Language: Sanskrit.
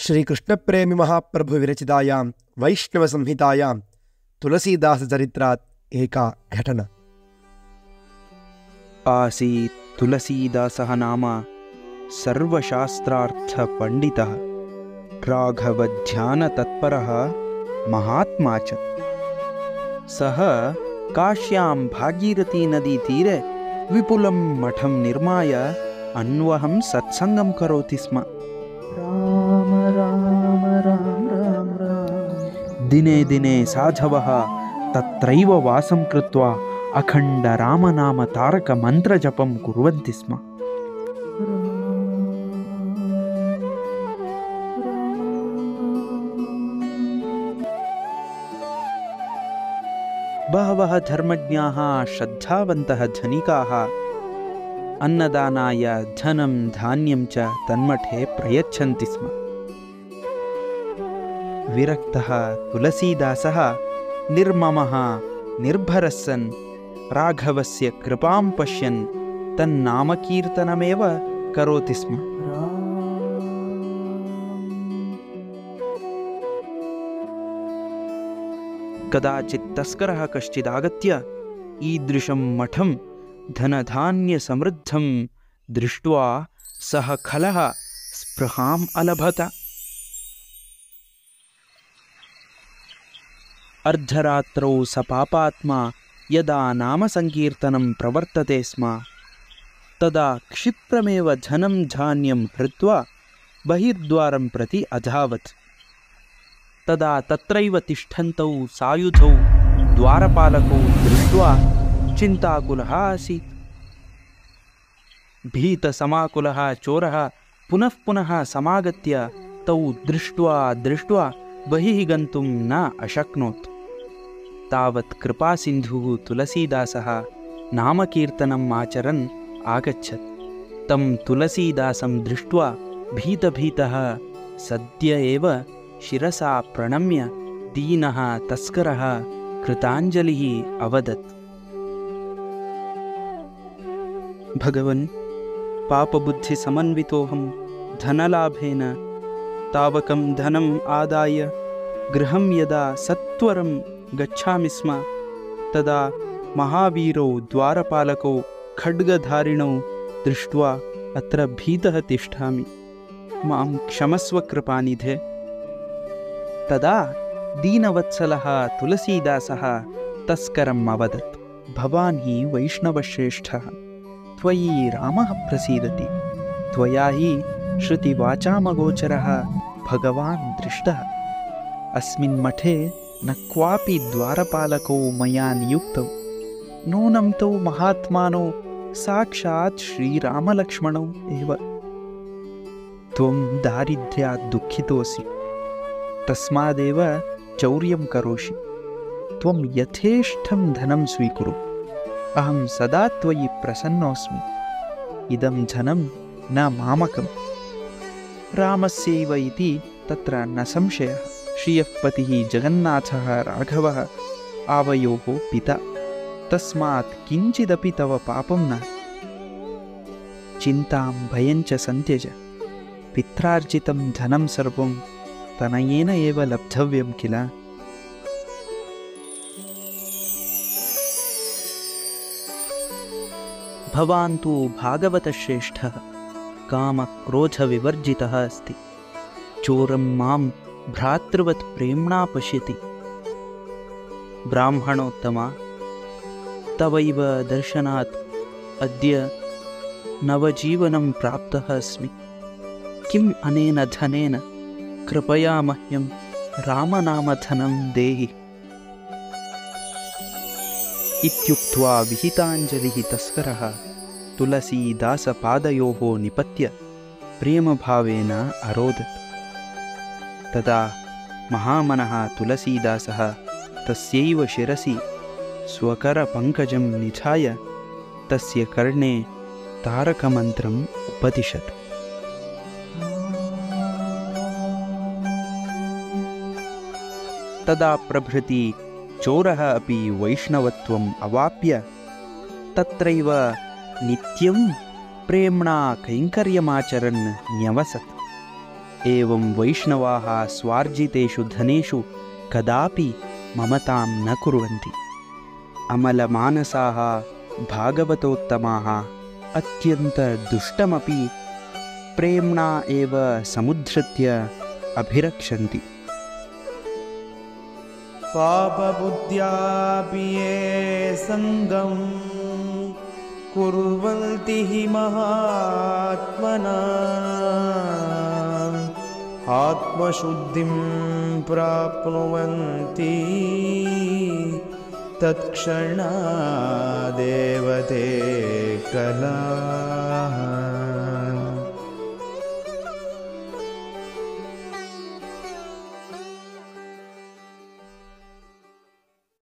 श्रीकृष्णप्रेमी महाप्रभुविरचितायां वैष्णवसंहितायां तुलसीदासचरित्रात् एका घटना। आसीत् तुलसीदासः नाम सर्वशास्त्रार्थपण्डितः, राघवध्यानतत्परः महात्मा च। सः काश्यां भागीरथीनदीतीरे विपुलं मठं निर्माय अन्वहं सत्सङ्गं करोति स्म। राम राम राम राम राम। दिने दिने साधवः तत्रैव वासं कृत्वा अखण्ड रामनाम तारकमन्त्रजपं कुर्वन्ति स्म। बहवः धर्मज्ञाः श्रद्धावन्तः धनिकाः अन्नदानाय धनं धान्यं च तन्मठे प्रयच्छन्ति स्म। विरक्तः तुलसीदासः निर्ममः निर्भरः सन् राघवस्य कृपां पश्यन् तन्नामकीर्तनमेव करोति स्म। कदाचित् तस्करः कश्चिदागत्य ईदृशं मठं धनधान्यसमृद्धं दृष्ट्वा सः खलः स्पृहाम् अलभत। अर्धरात्रौ स पापात्मा यदा नामसङ्कीर्तनं प्रवर्तते स्म तदा क्षिप्रमेव धनं धान्यं हृत्वा बहिर्द्वारं प्रति अधावत्। तदा तत्रैव तिष्ठन्तौ सायुधौ द्वारपालकौ दृष्ट्वा चिन्ताकुलः आसीत्। भीतसमाकुलः चोरः पुनः पुनः समागत्य तौ दृष्ट्वा बहिः गन्तुं न अशक्नोत्। तावत् कृपासिन्धुः तुलसीदासः नामकीर्तनम् आचरन् आगच्छत्। तं तुलसीदासं दृष्ट्वा भीतः सद्य एव शिरसा प्रणम्य दीनः तस्करः कृताञ्जलिः अवदत्। भगवन्, पापबुद्धिसमन्वितोऽहं धनलाभेन तावकं धनम् आदाय गृहं यदा सत्वरं गच्छामि स्म तदा महावीरौ द्वारपालकौ खड्गधारिणौ दृष्ट्वा अत्र भीतः तिष्ठामि। मां क्षमस्व कृपानिधे। तदा दीनवत्सलः तुलसीदासः तस्करम् अवदत्, भवान् हि वैष्णवश्रेष्ठः, त्वयि रामः प्रसीदति। त्वया हि श्रुतिवाचामगोचरः भगवान् दृष्टः। अस्मिन् मठे न क्वापि द्वारपालकौ मया नियुक्तौ, नूनं तौ महात्मानौ साक्षात् श्रीरामलक्ष्मणौ एव। त्वं दारिद्र्यात् दुःखितोऽसि, तस्मादेव चौर्यं करोषि। त्वं यथेष्टं धनं स्वीकुरु, अहं सदा त्वयि प्रसन्नोऽस्मि। इदं धनं न मामकं, रामस्यैव इति तत्र न संशयः। श्रियः पतिः जगन्नाथः राघवः आवयोः पिता, तस्मात् किञ्चिदपि तव पापं न। चिन्तां भयं च सन्त्यज, पित्रार्जितं धनं सर्वं तनयेन एव लब्धव्यं किल। भवान् तु भागवतश्रेष्ठः, कामक्रोधविवर्जितः अस्ति। चोरं मां भ्रातृवत् प्रेम्णा पश्यति। ब्राह्मणोत्तमा, तवैव दर्शनात् अद्य नवजीवनं प्राप्तः अस्मि। किम् अनेन धनेन? कृपया मह्यं रामनामधनं देहि। इत्युक्त्वा विहिताञ्जलिः तस्करः तुलसीदासपादयोः निपत्य प्रेमभावेन अरोदत्। तदा महामनः तुलसीदासः तस्यैव शिरसि स्वकरपङ्कजं निधाय तस्य कर्णे तारकमन्त्रम् उपदिशत्। तदा प्रभृति चोरः अपि वैष्णवत्वम् अवाप्य तत्रैव नित्यं प्रेम्णा कैङ्कर्यमाचरन् न्यवसत्। एवं वैष्णवाः स्वार्जितेषु धनेषु कदापि ममतां न कुर्वन्ति। अमलमानसाः भागवतोत्तमाः अत्यन्तदुष्टमपि प्रेम्णा एव समुद्धृत्य अभिरक्षन्ति। पापबुद्ध्यापि ये सङ्गं कुर्वन्ति हि महात्मना आत्मशुद्धिं प्राप्नुवन्ति तत्क्षणादेव ते कला।